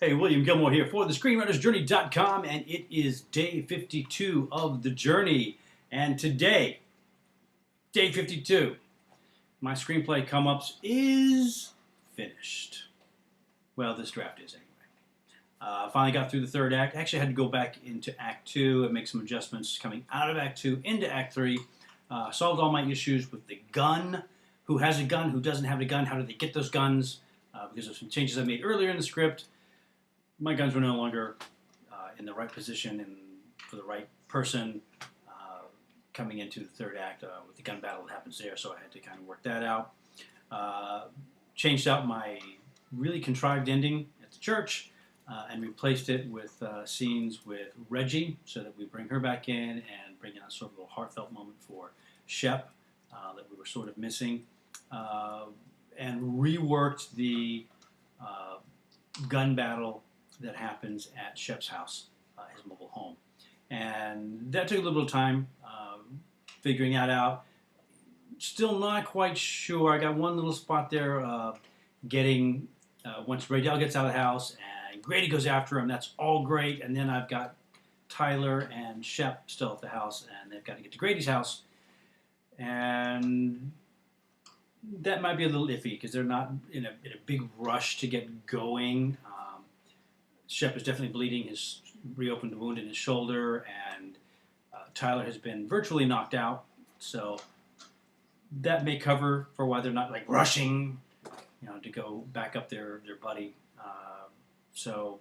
Hey, William Gilmore here for the ScreenwritersJourney.com, and it is day 52 of the journey. And today, day 52, my screenplay come-ups is finished. Well, this draft is anyway. Finally got through the third act. Actually, I had to go back into Act 2 and make some adjustments coming out of Act 2 into Act 3. Solved all my issues with the gun. Who has a gun? Who doesn't have a gun? How do they get those guns? Because of some changes I made earlier in the script. My guns were no longer in the right position and for the right person coming into the third act with the gun battle that happens there, so I had to kind of work that out. Changed out my really contrived ending at the church and replaced it with scenes with Reggie so that we bring her back in and bring out sort of a heartfelt moment for Shep that we were sort of missing. And reworked the gun battle that happens at Shep's house, his mobile home. And that took a little bit of time figuring that out. Still not quite sure. I got one little spot there once Raydell gets out of the house and Grady goes after him, that's all great. And then I've got Tyler and Shep still at the house and they've got to get to Grady's house. And that might be a little iffy because they're not in a big rush to get going. Shep is definitely bleeding, his reopened wound in his shoulder, and Tyler has been virtually knocked out. So that may cover for why they're not like rushing, to go back up their buddy. So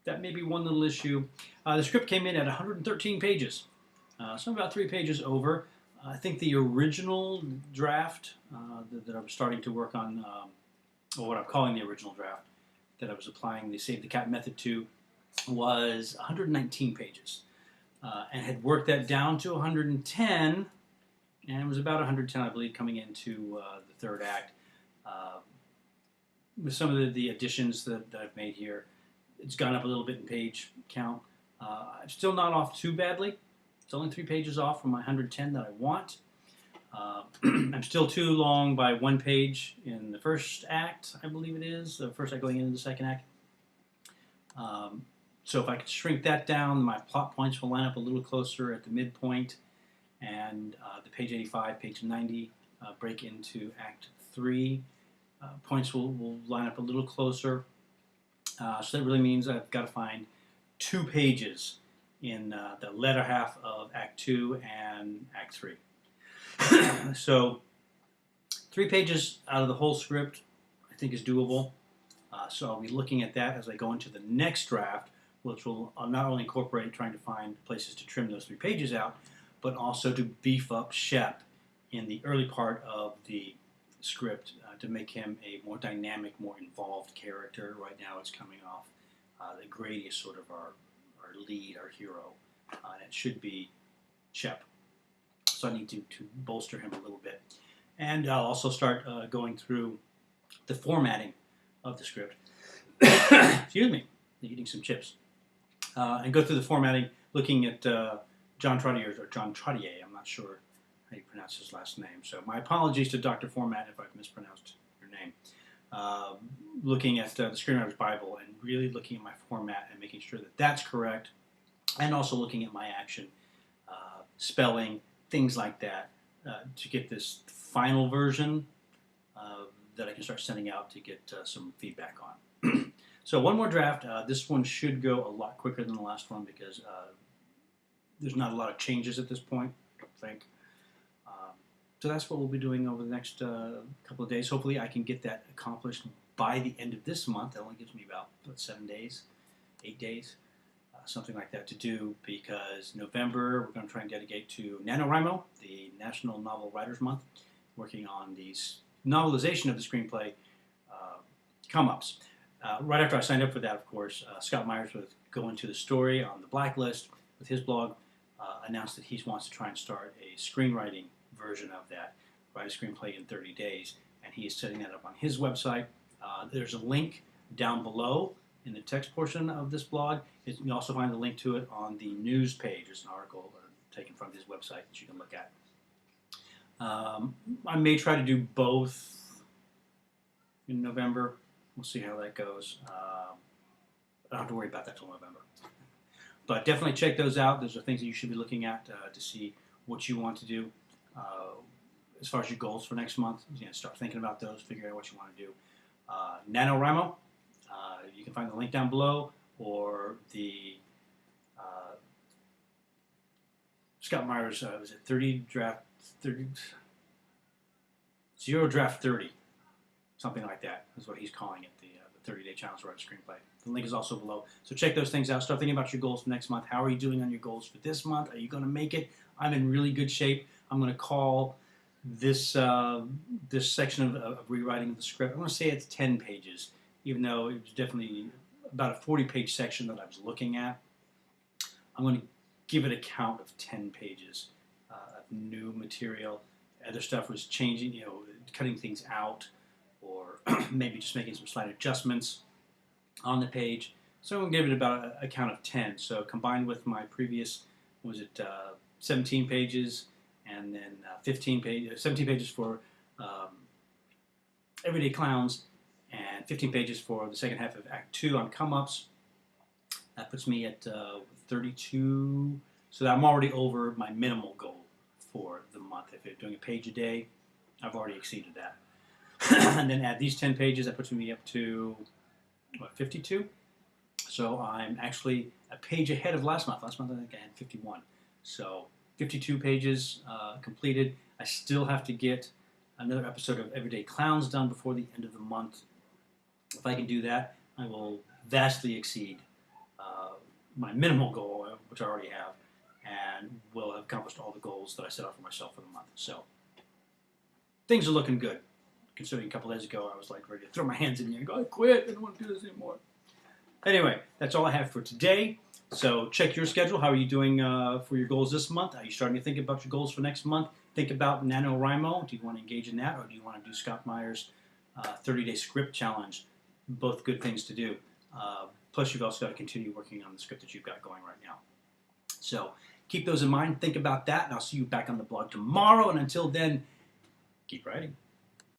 that may be one little issue. The script came in at 113 pages, so about 3 pages over. I think the original draft that I was starting to work on, or what I'm calling the original draft, that I was applying the Save the Cat method to, was 119 pages. And had worked that down to 110, and it was about 110, I believe, coming into the third act. With some of the additions that I've made here, it's gone up a little bit in page count. I'm still not off too badly. It's only 3 pages off from my 110 that I want. I'm still too long by 1 page in the first act, I believe it is. The first act going into the second act. So if I could shrink that down, my plot points will line up a little closer at the midpoint. And the page 85, page 90 break into Act 3. Points will line up a little closer. So that really means I've got to find 2 pages in the latter half of Act 2 and Act 3. So 3 pages out of the whole script I think is doable. So I'll be looking at that as I go into the next draft, which will not only incorporate trying to find places to trim those 3 pages out, but also to beef up Shep in the early part of the script to make him a more dynamic, more involved character. Right now it's coming off that Grady is sort of our lead, our hero, and it should be Shep. So I need to bolster him a little bit. And I'll also start going through the formatting of the script. Excuse me, eating some chips. And go through the formatting, looking at John Trottier, I'm not sure how you pronounce his last name. So my apologies to Dr. Format if I've mispronounced your name. Looking at the Screenwriter's Bible and really looking at my format and making sure that that's correct. And also looking at my action, spelling, things like that, to get this final version that I can start sending out to get some feedback on. So one more draft. This one should go a lot quicker than the last one because there's not a lot of changes at this point, I don't think. So that's what we'll be doing over the next couple of days. Hopefully I can get that accomplished by the end of this month. That only gives me about 7 days, 8 days. Something like that to do, because November we're going to try and dedicate to NaNoWriMo, the National Novel Writers Month, working on the novelization of the screenplay come-ups. Right after I signed up for that, of course, Scott Myers was going to the story on the Blacklist with his blog, announced that he wants to try and start a screenwriting version of that, write a screenplay in 30 days, and he is setting that up on his website. There's a link down below in the text portion of this blog. You can also find a link to it on the news page. There's an article taken from his website that you can look at. I may try to do both in November. We'll see how that goes. don't have to worry about that till November. But definitely check those out. Those are things that you should be looking at to see what you want to do. As far as your goals for next month, start thinking about those, figure out what you want to do. NaNoWriMo, you can find the link down below, or the Scott Meyer's, was it 0 Draft 30, something like that is what he's calling it, the 30-day challenge to write a screenplay. The link is also below. So check those things out. Start thinking about your goals for next month. How are you doing on your goals for this month? Are you going to make it? I'm in really good shape. I'm going to call this this section of rewriting of the script, I want to say it's 10 pages, even though it was definitely about a 40-page section that I was looking at. I'm going to give it a count of 10 pages of new material. Other stuff was changing, cutting things out, or maybe just making some slight adjustments on the page. So I'm going to give it about a count of 10. So combined with my previous, 17 pages, and then 17 pages for Everyday Clowns, and 15 pages for the second half of Act 2 on come-ups. That puts me at 32, so I'm already over my minimal goal for the month. If you're doing a page a day, I've already exceeded that. And then add these 10 pages, that puts me up to, 52? So I'm actually a page ahead of last month. Last month I think I had 51. So 52 pages completed. I still have to get another episode of Everyday Clowns done before the end of the month. If I can do that, I will vastly exceed my minimal goal, which I already have, and will have accomplished all the goals that I set out for myself for the month. So things are looking good. Considering a couple days ago I was like ready to throw my hands in the air and go, I quit, I don't want to do this anymore. Anyway, that's all I have for today. So check your schedule. How are you doing for your goals this month? Are you starting to think about your goals for next month? Think about NaNoWriMo. Do you want to engage in that, or do you want to do Scott Meyer's 30-day script challenge? Both good things to do. Plus, you've also got to continue working on the script that you've got going right now. So keep those in mind. Think about that, and I'll see you back on the blog tomorrow. And until then, keep writing.